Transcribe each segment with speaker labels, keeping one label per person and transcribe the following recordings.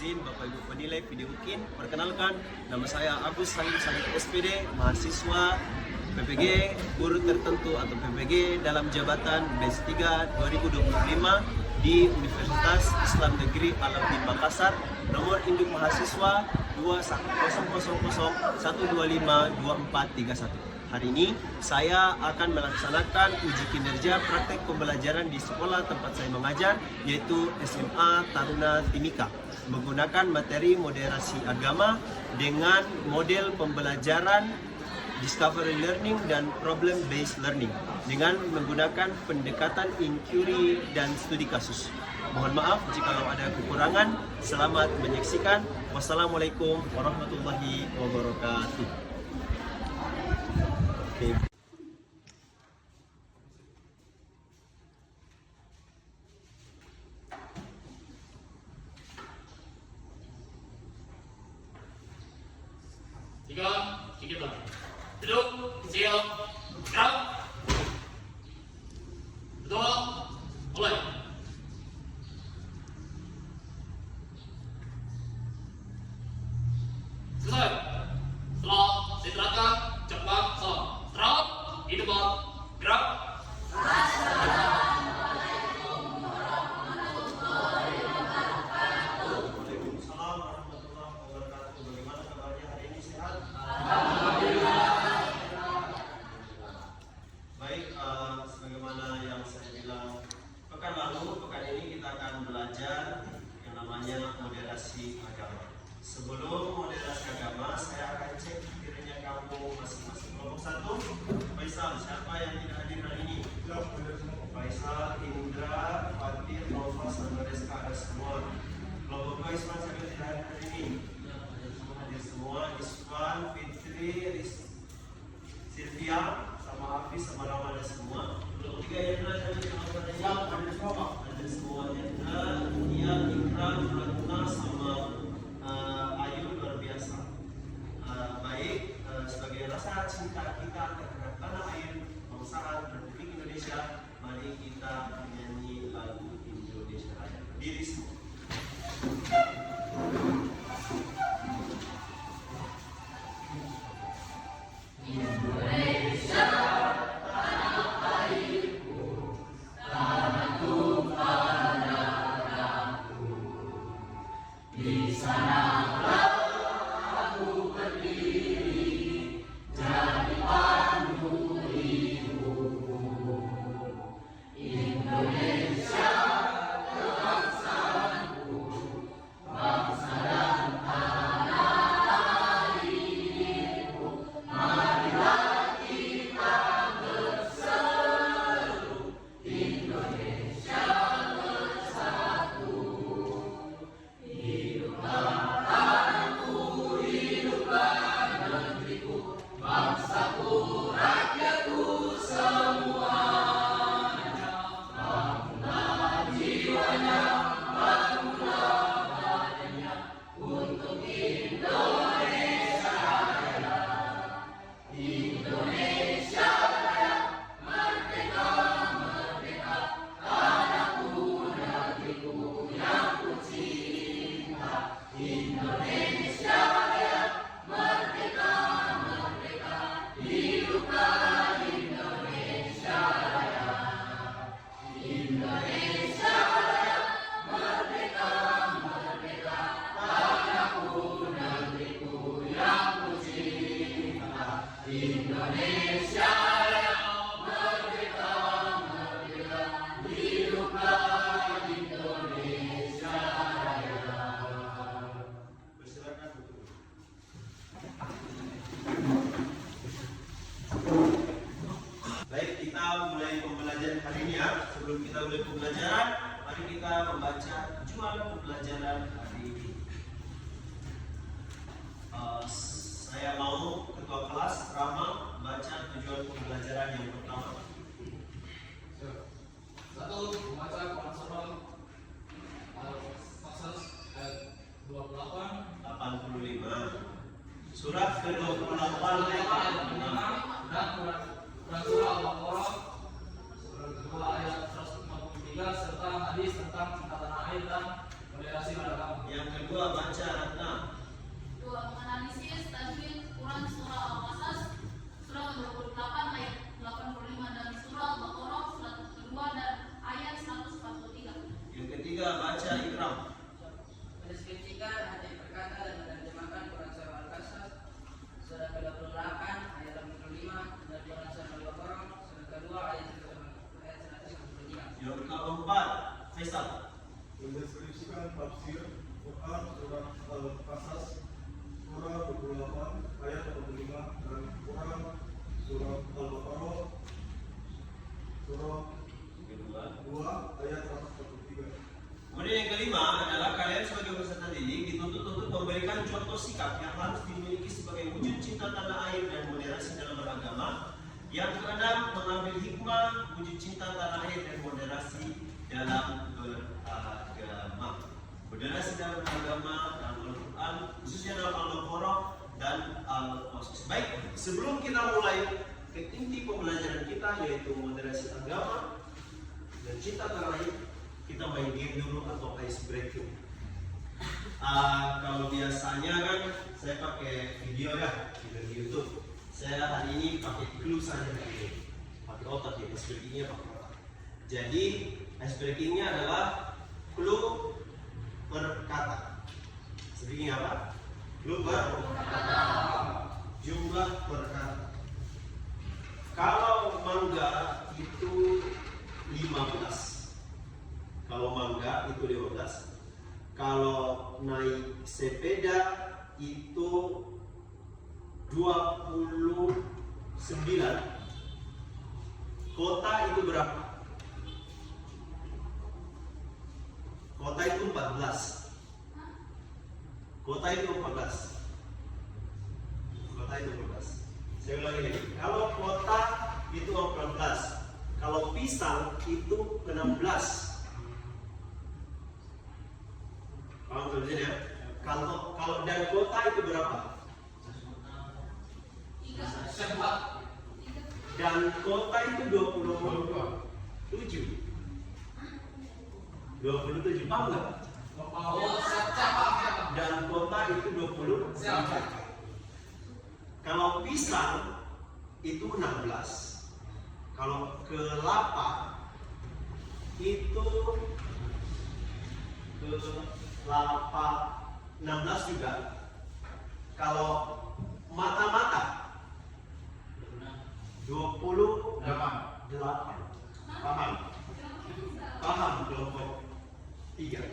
Speaker 1: izin Bapak Ibu penilai video UKIN. Perkenalkan, nama saya Agus Salim Salim SPD, mahasiswa PPG guru tertentu atau PPG dalam jabatan BES 3 2025 di Universitas Islam Negeri Al-Amin Makassar. Nomor induk mahasiswa 21001252431. Hari ini saya akan melaksanakan uji kinerja praktek pembelajaran di sekolah tempat saya mengajar, yaitu SMA Taruna Timika, menggunakan materi moderasi agama dengan model pembelajaran discovery learning dan problem based learning dengan menggunakan pendekatan inquiry dan studi kasus. Mohon maaf jika ada kekurangan. Selamat menyaksikan. Wassalamualaikum warahmatullahi wabarakatuh. Okay.
Speaker 2: Tiga lagi. Duduk, siap, gerak. Kedua, mulai. Selesai. Setelah diserahkan, cepat salam. Serap, di depan, gerak.
Speaker 1: Waalaikumsalam warahmatullahi wabarakatuh. Bagaimana kabarnya hari ini, sehat? Baik, sebagaimana yang saya bilang pekan lalu, pekan ini kita akan belajar yang namanya moderasi agama. Sebelum moderasi agama, saya akan cek kiranya kamu masing-masing. Kelompok 1, Faisal, siapa yang tidak hadir hari ini? Faisal, Indra, Fatir, Nova, sama Reska, ada semua. Kelompok 2, Isman, siapa yang tidak hadir hari ini? Hadir semua. Isman, Fitri, Sylvia, sama Hafiz, sama Rama, ada semua. Kelompok 3, Yendra, siapa yang tidak hadir? Ada semua. Yendra, Nia, Ikram, Ratna, sama Ayu, luar biasa. Baik, sebagai rasa cinta kita terhadap tanah air, bangsa Republik Indonesia, mari kita menyanyi lagu Indonesia Raya. Berdiri semua. Baik, kita mulai pembelajaran hari ini ya. Sebelum kita mulai pembelajaran, mari kita membaca tujuan pembelajaran hari ini. Saya mau ketua kelas Rama baca tujuan pembelajaran yang pertama.
Speaker 3: Satu, membaca Quran Surah Al-Qasas ayat 28
Speaker 1: 85. Surat ke-28 ayat 86.
Speaker 3: dan Quran Surah Al-Baqarah surat kedua ayat 153 serta hadis tentang cinta tanah air dan moderasi beragama.
Speaker 1: Yang kedua kedua baca Ratna.
Speaker 4: 2. Menganalisis tajwid Quran surah Al-Qasas surah 28 ayat 85 dan surah Al-Baqarah surat kedua dan ayat 143.
Speaker 1: Yang ketiga baca Ikram.
Speaker 5: Mendeskripsikan arti perkata dan menerjemahkan Quran surah Al-Qasas surah ke-28 ayat 85 dan Quran surah Al-Baqarah surah kedua ayat 143.
Speaker 1: Yang keempat Faisal.
Speaker 6: Mendeskripsikan tafsir Quran surah Al-Qasas surah 28 ayat 85 dan Quran surah Al-Baqarah surah
Speaker 1: Kedua.
Speaker 6: 2 ayat 143.
Speaker 1: Kemudian yang kelima adalah kalian sebagai peserta didik dituntut untuk memberikan contoh sikap yang harus dimiliki sebagai wujud cinta tanah air dan moderasi dalam beragama. Yang keenam, mengambil hikmah wujud cinta tanah air dan moderasi dalam beragama. Moderasi dalam beragama dalam Al-Quran, khususnya dalam Al-Baqarah dan Al-Qasas. Baik, sebelum kita mulai ke inti pembelajaran kita yaitu moderasi agama dan cinta tanah air, kita main game dulu atau ice breaking. Kalau biasanya kan saya pakai video ya, video di YouTube. Saya hari ini pakai clue saja pakai otak ya, ice breakingnya pakai otak. Jadi ice breakingnya adalah clue per kata. Speaking apa? Clue per kata. Jumlah per kata. Kalau mangga itu 15. Kalau mangga itu 15. Kalau naik sepeda itu 29. Kota itu berapa? Kota itu 14. Kota itu 14. Kota itu 14. Saya ulangi lagi. Kalau kota itu 14. Kalau pisang itu 16. Paham tulisannya ya? Kalau dan kota itu berapa?
Speaker 4: 3.
Speaker 1: Dan kota itu 27. 27. Paham nggak? Dan kota itu 20. Kalau pisang itu 16. Kalau kelapa itu kelapa 16 juga. Kalau mata-mata 28. Paham? Paham kelompok 3.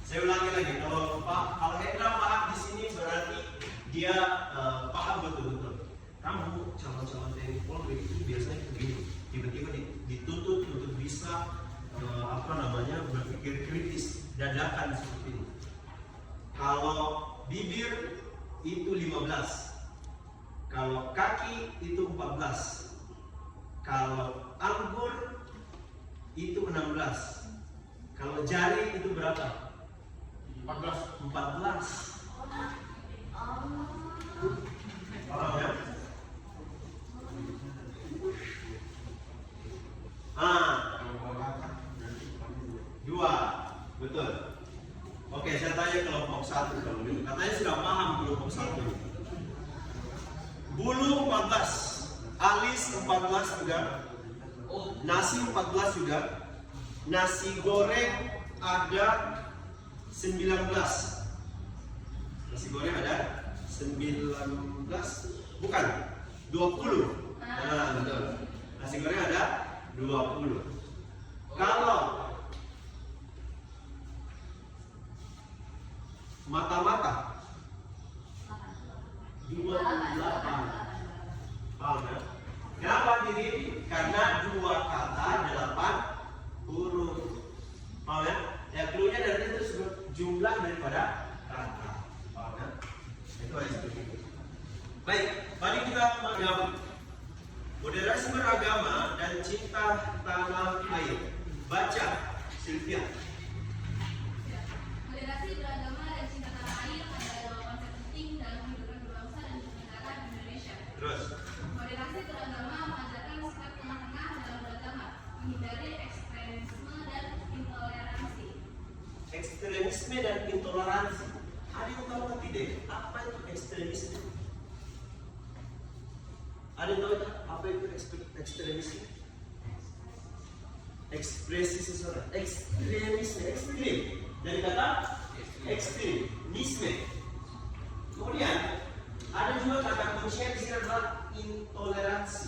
Speaker 1: Saya ulangi lagi. Kalau Hendra paham di sini berarti dia paham betul-betul. Kamu calon-calon TNI Polri itu biasanya begini, tiba-tiba dituntut untuk bisa berpikir kritis dadakan seperti ini. Kalau bibir itu 15. Kalau kaki itu 14. Kalau anggur itu 16. Kalau jari itu berapa? 14. Paham ya? Dua, betul. Oke, saya tanya kelompok 1 kalau gitu. Katanya sudah paham kelompok 1. Bulu 14, alis 14 juga, nasi 14 juga, nasi goreng ada 19. Nasi goreng ada 19, bukan 20. Nah, betul. Nasi goreng ada 20. Kalau mata-mata 28. Paham ya? Kenapa diri? Karena 2 kata 8 huruf. Paham ya? Ya clue-nya dari itu jumlah daripada kata. Paham ya? Itu aja seperti itu. Baik, mari kita menggabung moderasi beragama dan cinta tanah air. Baca, Sylvia.
Speaker 4: Moderasi beragama dan cinta tanah air adalah 2 konsep penting dalam kehidupan berbangsa dan bernegara di Indonesia.
Speaker 1: Terus.
Speaker 4: Moderasi beragama mengajarkan sikap tengah-tengah dalam beragama, menghindari ekstremisme dan intoleransi.
Speaker 1: Ekstremisme ekstremisme dan intoleransi. Ada yang tahu nggak tidak? Apa itu ekstremisme? Ada yang tahu tak? Apa itu ekstremisme? Ekspresi seseorang. Ekstremisme, ekstrim. Dari kata ekstremisme. Kemudian ada juga kata kuncinya di sini adalah intoleransi.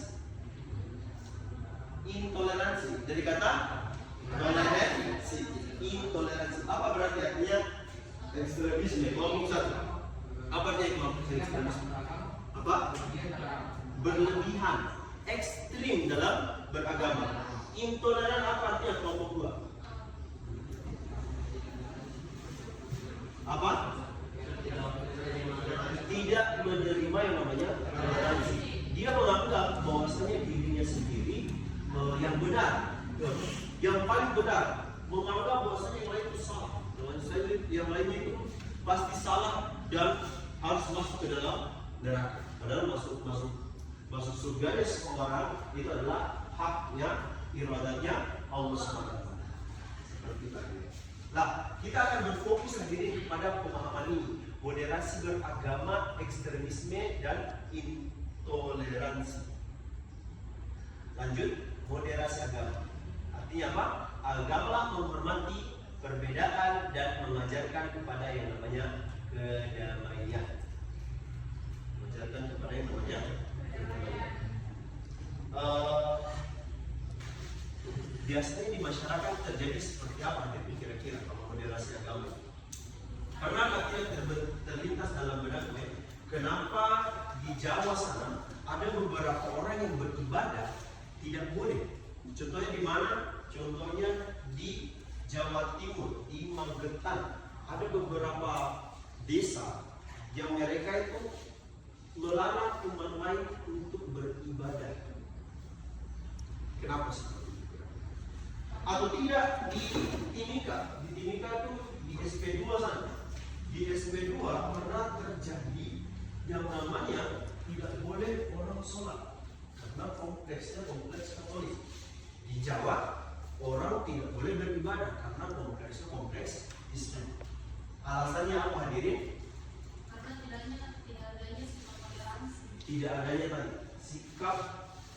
Speaker 1: Intoleransi dari kata toleransi. Intoleransi. Apa berarti artinya ekstremisme? Kelompok satu. Apa artinya kelompok ekstremisme? Apa? Berlebihan, ekstrim dalam beragama. Intoleran apa artinya kelompok dua? Apa? Tidak menerima yang namanya toleransi. Dia menganggap bahwasanya dirinya sendiri yang benar, yang paling benar, menganggap bahwasanya yang lain itu salah, yang lainnya itu pasti salah dan harus masuk ke dalam neraka. Padahal masuk surga seseorang itu adalah haknya, iradatnya Allah SWT. Seperti tadi. Nah, kita akan berfokus hari ini pada pemahaman ini, moderasi beragama, ekstremisme dan intoleransi. Lanjut, moderasi agama. Artinya apa? Agamalah menghormati perbedaan dan mengajarkan kepada yang namanya kedamaian. Mengajarkan kepada yang namanya kedamaian. Biasanya di masyarakat terjadi seperti apa kira-kira kalau moderasi agama? Karena yang terlintas dalam benak gue, kenapa di Jawa sana ada beberapa orang yang beribadah tidak boleh? Contohnya di mana? Contohnya di Jawa Timur, di Magetan, ada beberapa desa yang mereka itu melarang umat lain untuk beribadah. Kenapa sih? Atau tidak di Timika? Di Timika itu di SP2 sana. Di SP2 pernah terjadi yang namanya tidak boleh orang sholat karena kompleksnya kompleks Katolik. Di Jawa orang tidak boleh beribadah karena kompleksnya kompleks Islam. Alasannya apa hadirin?
Speaker 4: Karena tidak adanya sikap toleransi.
Speaker 1: Tidak adanya tadi sikap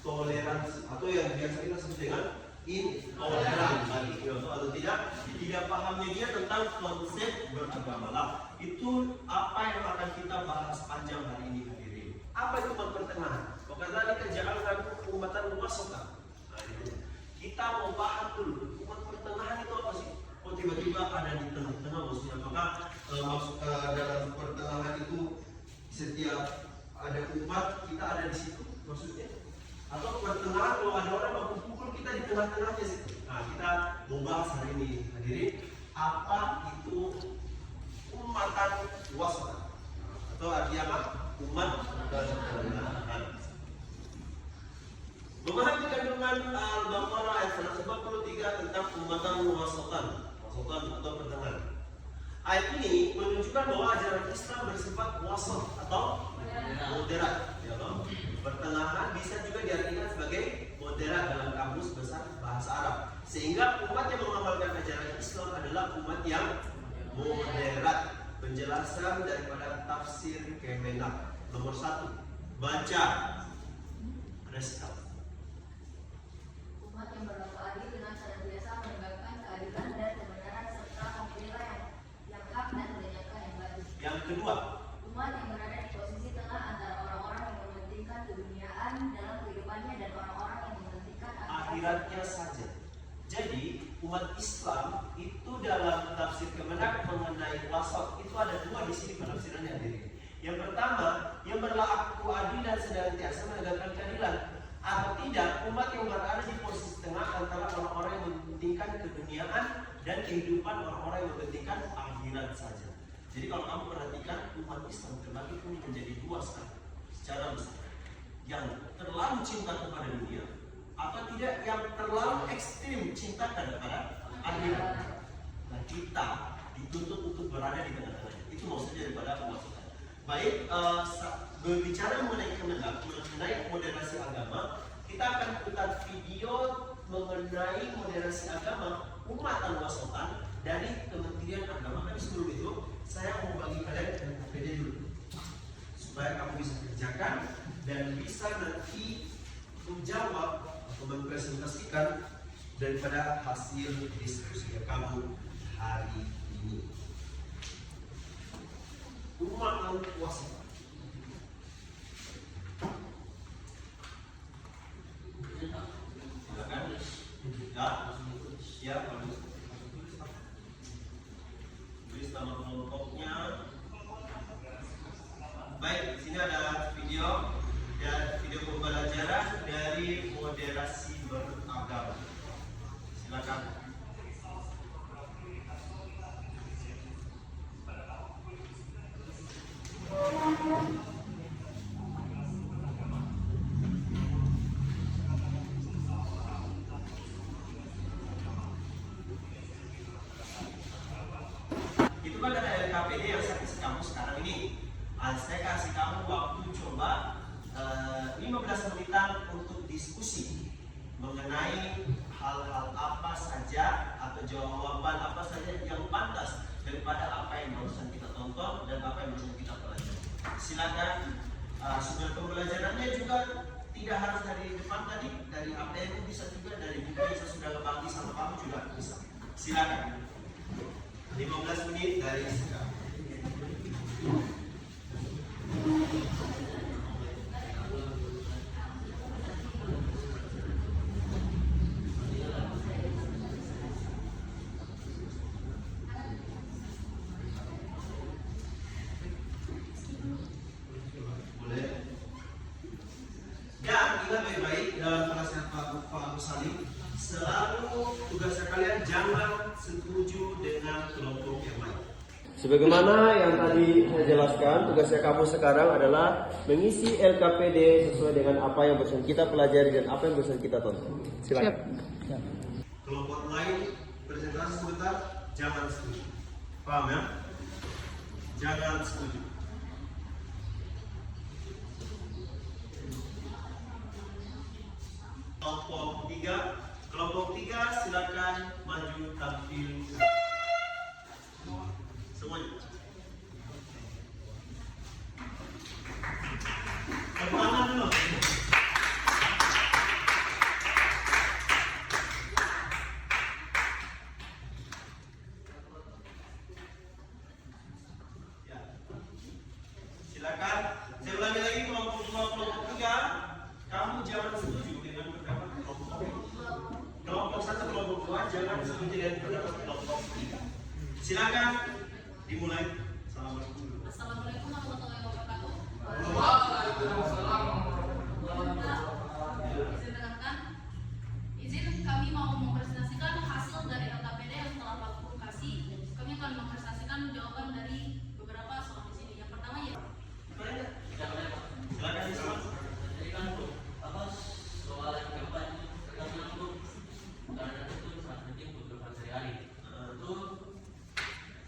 Speaker 1: toleransi atau yang biasa kita sebut dengan intoleran tadi, atau tidak pahamnya dia tentang konsep beragama lah. Itu apa yang akan kita bahas panjang hari ini hadirin. Apa itu umat pertengahan? Karena kerjaan kami umatan wasatan. Nah, kita mau paham dulu umat pertengahan itu apa sih? Oh, tiba-tiba ada di tengah-tengah, maksudnya apakah maksud dalam pertengahan itu setiap ada umat kita ada di situ maksudnya? Atau pertengahan kalau ada orang mau pukul kita di tengah-tengahnya sih? Nah, kita mau bahas hari ini hadirin apa itu umatan wasat atau artinya apa? Umat pertengahan. Memahami kandungan Al-Baqarah ayat 143 tentang umatan wasatan atau pertengahan. Ayat ini menunjukkan bahwa ajaran Islam bersifat wasat atau moderat, ya kan? Pertengahan bisa juga diartikan sebagai moderat dalam kamus besar bahasa Arab. Sehingga umat yang mengamalkan ajaran Islam adalah umat yang moderat. Penjelasan daripada tafsir Kemenak nomor 1. Baca. Restart.
Speaker 7: Umat yang berlaku adil dengan senantiasa menegakkan keadilan dan kebenaran serta memilih yang hak dan menegakkan yang baik.
Speaker 1: Yang kedua,
Speaker 7: Umat yang berada di posisi tengah antara orang-orang yang mementingkan keduniaan dalam kehidupannya dan orang-orang yang mementingkan
Speaker 1: akhiratnya saja. Jadi umat Islam itu dalam tafsir Kemenak mengenai wasat itu ada dua di sini penafsirannya hadirin. Yang pertama, yang berlaku adil dan senantiasa menegakkan keadilan. Atau tidak, umat yang berada di posisi tengah antara orang-orang yang mementingkan keduniaan dan kehidupan orang-orang yang mementingkan akhirat saja. Jadi kalau kamu perhatikan umat Islam terbagi pun menjadi dua secara besar. Yang terlalu cinta kepada dunia atau tidak yang terlalu ekstrim cinta kepada akhirat. Nah, kita dituntut untuk berada di tengah-tengahnya. Itu maksudnya daripada pemasukan. Baik, berbicara mengenai Kemenak, mengenai moderasi agama, kita akan putar video mengenai moderasi agama umatan wasatan dari Kementerian Kementerian Agama, tapi sebelum itu saya mau bagi kalian LKPD dulu supaya kamu bisa kerjakan dan bisa nanti menjawab atau mempresentasikan daripada hasil diskusi kamu hari ini. Umat lalu puasa. Silakan. Ya, tulis nama kelompoknya. Baik, di sini ada video dan video pembelajaran dari moderasi beragama. Silakan. Itu kan ada LKPD yang saya kasih kamu sekarang ini. Saya kasih kamu waktu coba 15 menitan untuk diskusi mengenai hal-hal apa saja atau jawaban apa saja yang pantas daripada apa yang barusan kita tonton dan apa yang barusan kita pelajari. Silakan. Sumber pembelajarannya juga tidak harus dari depan tadi, dari APM bisa juga, dari buku yang saya sudah bagi sama kamu juga bisa. Silakan. 15 menit dari sekarang. Boleh. Dan ingat baik-baik dalam nasihat Pak Agus Salim, selalu tugasnya kalian jangan setuju dengan kelompok yang lain. Sebagaimana yang tadi saya jelaskan, tugasnya kamu sekarang adalah mengisi LKPD sesuai dengan apa yang barusan kita pelajari dan apa yang barusan kita tonton. Silakan. Kelompok lain presentasi sebentar, jangan setuju. Paham ya? Jangan setuju. Kelompok 3 silakan maju tampil. Semuanya. Kemana dulu? Ya. Silakan. Saya ulangi lagi, kelompok 2, kelompok 3. Kamu jangan setuju dengan pendapat kelompok. Kelompok 1, kelompok 2 jangan setuju dengan pendapat kelompok 3. Silakan. Dimulai. Assalamualaikum.
Speaker 4: Assalamualaikum warahmatullahi wabarakatuh.
Speaker 3: Waalaikumsalam.
Speaker 4: Izin dengarkan. Izin kami mau mempresentasikan hasil dari LKPD yang telah Pak Guru kasih. Kami akan mempresentasikan jawaban dari beberapa soal di sini. Yang pertama ya.
Speaker 1: Silakan Islam.
Speaker 5: Jadi kan apa soal yang keempat tergantung itu karena itu sangat penting untuk kehidupan sehari-hari. Itu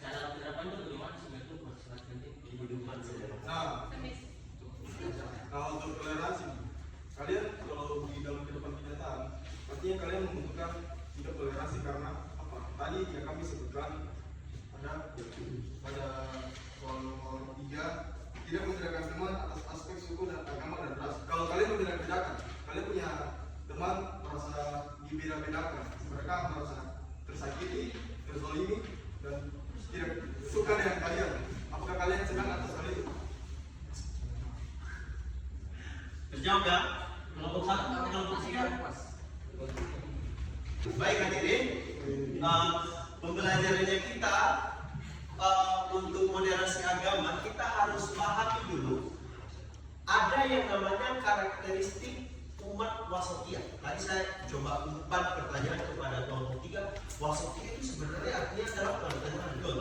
Speaker 5: cara penerapan itu bagaimana sebenarnya itu sangat penting di kehidupan sehari-hari.
Speaker 6: Nah, kalau untuk toleransi, kalian kalau di dalam kehidupan kenyataan, pastinya kalian membutuhkan hidup toleransi karena apa? Tadi yang kami sebutkan pada soal nomor 3, tidak membedakan teman atas aspek suku dan agama dan ras. Kalau kalian membeda-bedakan, kalian punya teman merasa dibeda-bedakan, mereka merasa tersakiti, terzolimi, dan tidak suka dengan kalian. Apakah kalian senang atas hal itu?
Speaker 1: Terjawab ya. Kelompok 1 atau kelompok 3? Baik hadirin, pembelajarannya kita untuk moderasi agama, kita harus pahami dulu ada yang namanya karakteristik umat wasatiyah. Tadi saya coba umpan pertanyaan kepada kelompok 3. Wasatiyah itu sebenarnya artinya adalah pertanyaan betul.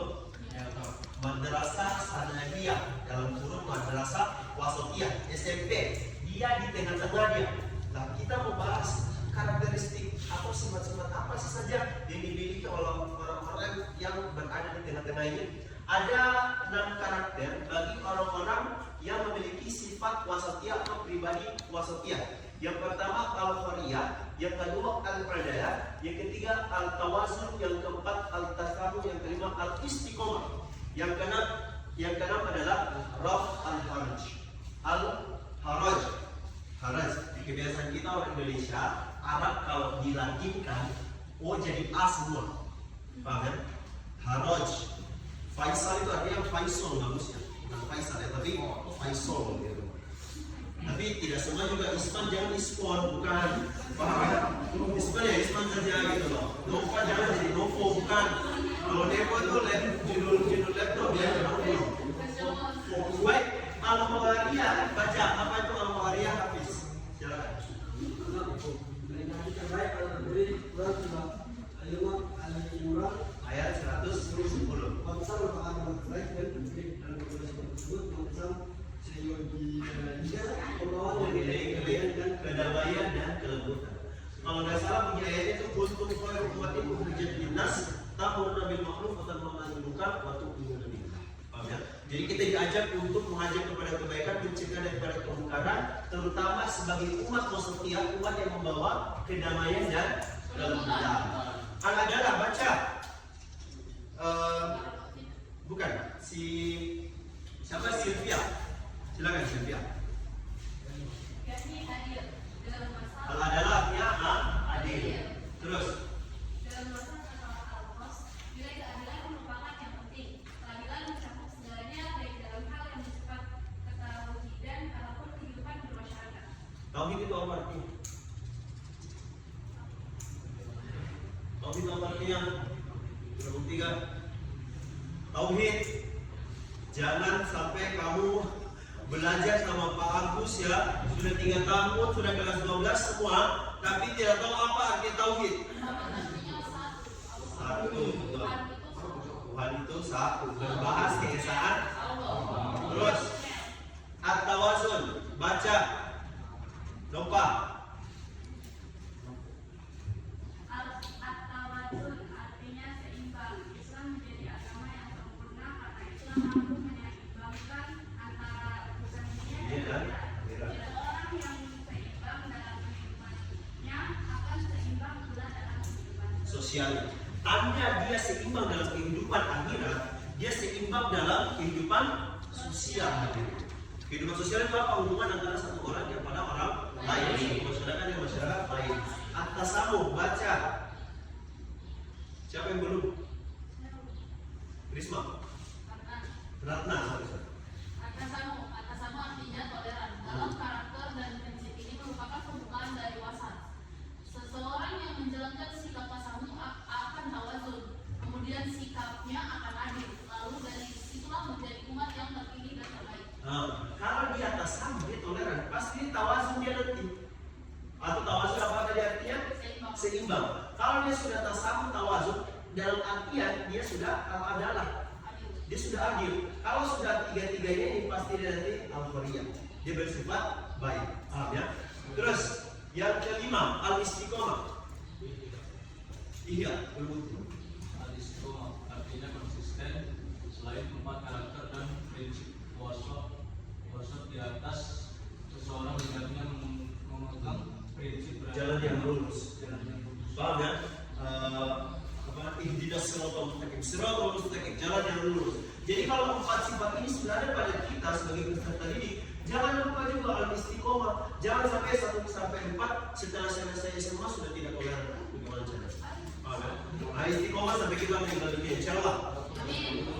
Speaker 1: Madrasah Sanawiyah, dalam kurung madrasah wasatiyah SMP, dia di tengah-tengah dia. Nah, kita membahas karakteristik atau sifat-sifat apa sih saja yang dimiliki oleh orang-orang yang berada di tengah-tengah ini. Ada 6 karakter bagi orang-orang yang memiliki sifat wasatiyah atau pribadi wasatiyah. Yang pertama al-khariyah, yang kedua al-'adalah, yang ketiga al-tawazun, yang keempat al-tasamuh, yang kelima al-istiqomah. Yang keenam adalah raf al-haraj. Al-haraj. Haraj. Di kebiasaan kita orang Indonesia, Arab kalau dilatinkan, jadi A semua. Paham ya? Haraj. Faisal itu artinya Faisal bagusnya. Bukan Faisal ya, tapi Faisal gitu. Tapi tidak semua juga Isman, jangan Ispon, bukan. Paham ya? Isman ya Isman saja gitu loh. Nova jangan jadi Novo, bukan. Kalau Nevo itu judul laptop ya. Baik, Al-Qawariyah, baca apa itu Al-Qawariyah, Hafiz? Silakan. Ayat 110. Kedamaian dan kelembutan. Kalau nggak salah punya ayat itu kuntum khairu ummatin ukhrijat linnas ta'muruna bil ma'ruf wa tanhauna 'anil munkar wa tu'minuna billah. Paham ya? Jadi kita diajak untuk mengajak kepada kebaikan, mencegah daripada kemungkaran, terutama sebagai umat wasatiyah, umat yang membawa kedamaian dan kelembutan. Al-'adalah baca. Bukan siapa Sylvia? Silakan Sylvia.
Speaker 4: Yakni adil dalam masalah
Speaker 1: Al-'adalah artinya adil. Terus
Speaker 4: dalam masalah al-qas, nilai keadilan merupakan yang penting. Keadilan mencakup segalanya, baik dalam hal yang bersifat ketauhidan ataupun kehidupan bermasyarakat.
Speaker 1: tauhid itu apa artinya? Tauhid apa artinya? Terbuktikan. Tauhid, jangan sampai kamu belajar sama Pak Agus ya, sudah 3 tahun, sudah kelas 12 semua, tapi tidak tahu apa arti tauhid.
Speaker 4: Artinya
Speaker 1: Satu, Tuhan itu satu, berbahas keesaan. Terus at-tawazun, baca, lupa.
Speaker 4: At-tawazun artinya seimbang. Islam menjadi agama yang sempurna karena Islam mampu menyeimbangkan antara urusan dunia dan akhirat. Tidak orang yang seimbang dalam kehidupannya akan seimbang pula dalam kehidupan
Speaker 1: Sosial. Tanda dia seimbang dalam kehidupan akhirat, dia seimbang dalam kehidupan sosial. Kehidupan sosial itu apa? Hubungan antara satu orang kepada orang lain, masyarakat yang masyarakat lain. At-tasamuh, baca. Siapa yang belum? Risma. Ratna.
Speaker 4: At-tasamuh artinya toleran. Dalam karakter dan prinsip ini merupakan pembukaan dari wasan. Seseorang yang menjalankan sikap tasamuh akan tawazun, kemudian sikapnya akan adil. Lalu dari situlah menjadi umat yang terpilih dan terbaik.
Speaker 1: Kalau di atas sama dia toleran, pasti tawazun dia nanti. Atau tawazun apa tadi artinya? Seimbang. Kalau dia sudah tasamuh tawazun, dalam artian dia sudah adalah dia sudah adil. Kalau sudah tiga-tiganya ini pasti dia nanti al-qariyah. Dia bersifat baik. Paham ya? Terus yang kelima al-istiqomah. Iya, betul.
Speaker 3: Al-istiqomah artinya konsisten selain 4 karakter dan prinsip wasat di atas seseorang hendaknya memegang prinsip
Speaker 1: Jalan yang lurus.
Speaker 3: jalan yang lurus.
Speaker 1: Paham ya? Ihdinas siratal mustaqim, jalan yang lurus. Jadi kalau 4 sifat ini sudah ada pada kita sebagai peserta didik, jangan lupa juga al-istiqomah. Jangan sampai 1 sampai 4 setelah selesai semua sudah tidak toleran. Bagaimana cara? Paham ya? Nah, istiqomah sampai kita meninggal dunia, insyaallah.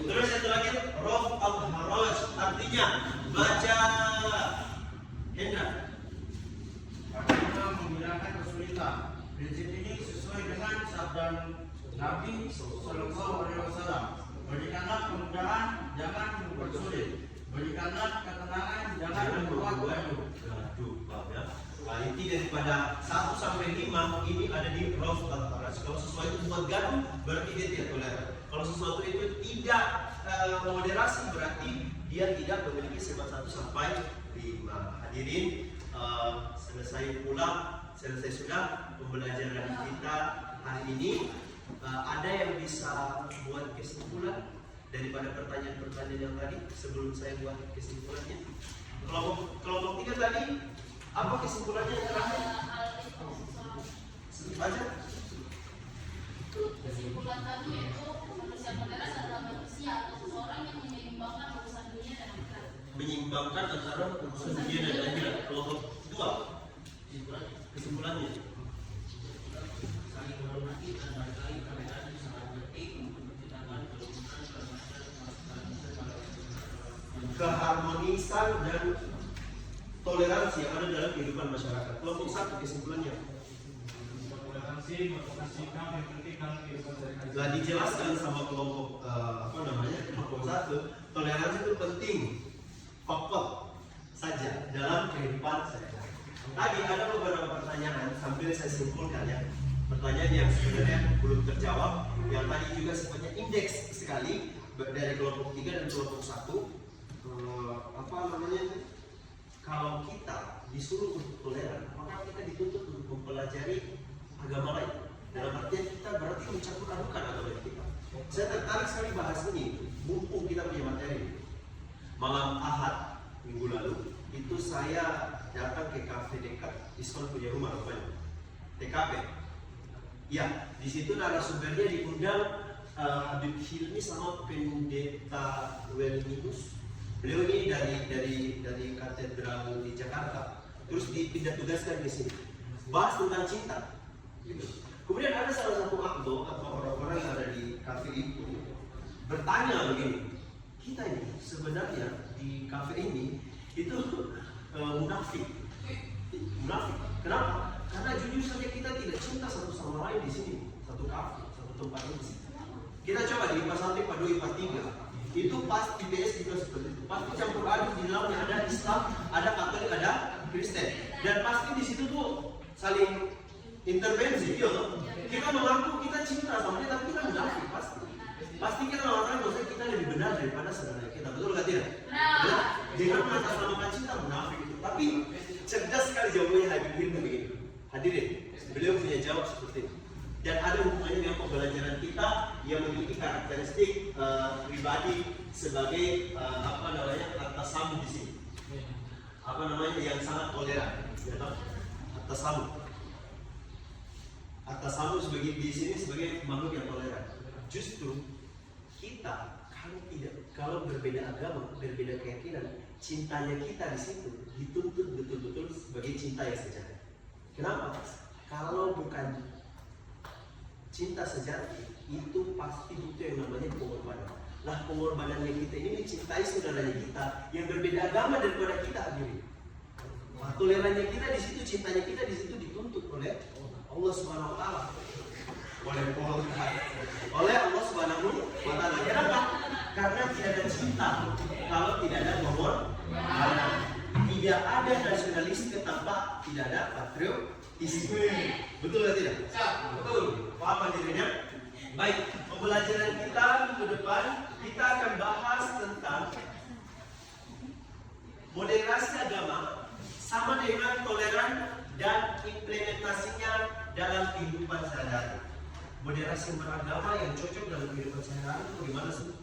Speaker 1: Terus yang terakhir, raf al-haraj, artinya baca. Hendra.
Speaker 8: Artinya menghilangkan kesulitan. Prinsip ini sesuai dengan sabda Nabi Sallallahu Alaihi Wasallam. Berikanlah kemudahan, jangan mempersulit. Berikanlah ketenangan, jangan membuat gaduh.
Speaker 1: Paham ya? Nah, inti daripada 1 sampai 5 ini ada di raf al-haraj. Kalau sesuatu itu buat gaduh, berarti dia tidak toleran. Kalau sesuatu itu tidak moderasi, berarti dia tidak memiliki sifat 1 sampai 5. Hadirin, selesai sudah pembelajaran kita hari ini. Ada yang bisa buat kesimpulan daripada pertanyaan-pertanyaan yang tadi sebelum saya buat kesimpulannya? Kelompok 3 tadi apa kesimpulannya yang terakhir? Baca.
Speaker 4: Kesimpulan tadi yaitu manusia moderat adalah manusia atau seseorang yang menyeimbangkan urusan dunia dan akhirat.
Speaker 1: Menyeimbangkan antara urusan dunia dan akhirat. Kelompok 2. Kesimpulannya.
Speaker 8: Saling menghormati dan menghargai perbedaan sangat penting untuk menciptakan
Speaker 1: keharmonisan dan toleransi yang ada dalam kehidupan masyarakat. Kelompok 1 kesimpulannya.
Speaker 3: Toleransi merupakan sikap yang penting dalam kehidupan sehari-hari.
Speaker 1: Telah dijelaskan sama kelompok kelompok 1, toleransi itu penting pokok saja dalam kehidupan sehari-hari. Tadi ada beberapa pertanyaan sambil saya simpulkan ya. Pertanyaan yang sebenarnya belum terjawab, yang tadi juga sifatnya indeks sekali dari kelompok 3 dan kelompok 1. Kalau kita disuruh untuk toleran, maka kita dituntut untuk mempelajari agama lain. Dalam artian kita berarti mencampur adukan agama kita. Saya tertarik sekali bahas ini, mumpung kita punya materi. Malam Ahad minggu lalu, itu saya datang ke kafe dekat Iskon punya rumah rupanya, TKP. Ya, di situ narasumbernya diundang Habib Hilmi sama pendeta Weliminus. Beliau ini dari katedral di Jakarta, terus dipindah tugaskan di sini, bahas tentang cinta. Gitu. Kemudian ada salah satu akdo atau orang-orang yang ada di kafe itu bertanya begini, kita ini sebenarnya di kafe ini itu munafik. Kenapa? Karena jujur saja kita tidak cinta satu sama lain di sini, satu kafe, satu tempat ini. Kita coba di IPA 1, IPA 2, IPA 3. Itu pas IPS juga seperti itu. Pasti campur aduk di dalamnya ada Islam, ada Katolik, ada Kristen. Dan pasti di situ tuh saling intervensi, gitu. Kita mengaku kita cinta sama dia, tapi kita munafik pasti. Pasti kita mengatakan bahwa kita lebih benar daripada saudara kita. Betul nggak tidak? Benar. Jangan mengatasnamakan cinta munafik itu. Tapi cerdas sekali jawabannya Habib Hilmi begini. Hadirin, beliau punya jawab seperti itu. Dan ada hubungannya dengan pembelajaran kita yang memiliki karakteristik pribadi sebagai atasamu di sini. Yang sangat toleran, ya toh? Atasamu sebagai di sini sebagai makhluk yang toleran. Justru kita kalau berbeda agama, berbeda keyakinan, cintanya kita di situ dituntut betul-betul sebagai cinta yang sejati. Kenapa? Kalau bukan cinta sejati, itu pasti butuh yang namanya pengorbanan. Lah pengorbanannya kita ini mencintai saudaranya kita yang berbeda agama daripada kita sendiri. Tolerannya kita di situ, cintanya kita di situ dituntut oleh Allah Subhanahu wa taala. Oleh Allah Subhanahu wa taala. Kenapa? Karena tidak ada cinta kalau tidak ada pengorbanan. Tidak ada nasionalisme tanpa tidak ada patriotisme. Betul atau tidak? Betul. Apa jadinya? Baik, pembelajaran kita minggu depan kita akan bahas tentang moderasi agama sama dengan toleran dan implementasinya dalam kehidupan sehari-hari. Moderasi beragama yang cocok dalam kehidupan sehari-hari itu bagaimana sih?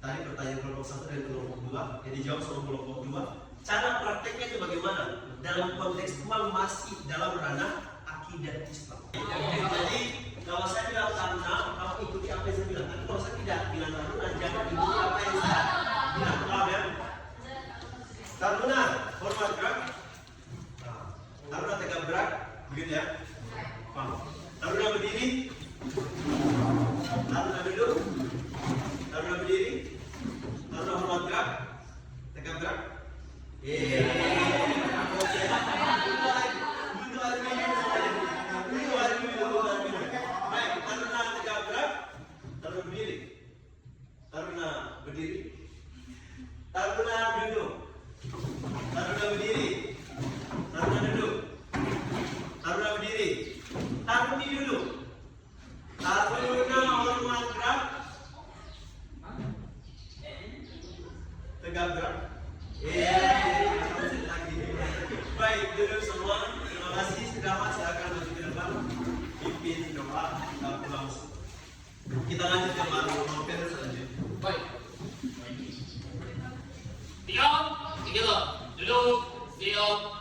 Speaker 1: Tadi pertanyaan kelompok 1 dan kelompok 2 yang dijawab sama kelompok 2. Cara prakteknya itu bagaimana? Dalam konteks masih dalam ranah akidah Islam. Jadi kalau saya bilang Taruna, kamu ikuti apa yang saya bilang. Tapi kalau saya tidak bilang Taruna, jangan ikuti apa yang saya bilang. Paham ya? Taruna, hormat gerak. Taruna tegak gerak, begitu ya? Paham? Taruna berdiri. Taruna duduk. Taruna berdiri. Taruna hormat gerak. Tegak gerak. Taruna berdiri. Taruna duduk. Taruna berdiri. Taruna duduk. Taruna berdiri. Taruni duduk. Taruna hormat gerak. Tegak gerak. Baik, duduk semua. Terima kasih sudah silakan maju ke depan. Pimpin doa kita pulang. Kita lanjut ke materi selanjutnya.
Speaker 2: Baik. Diam, duduk, diam.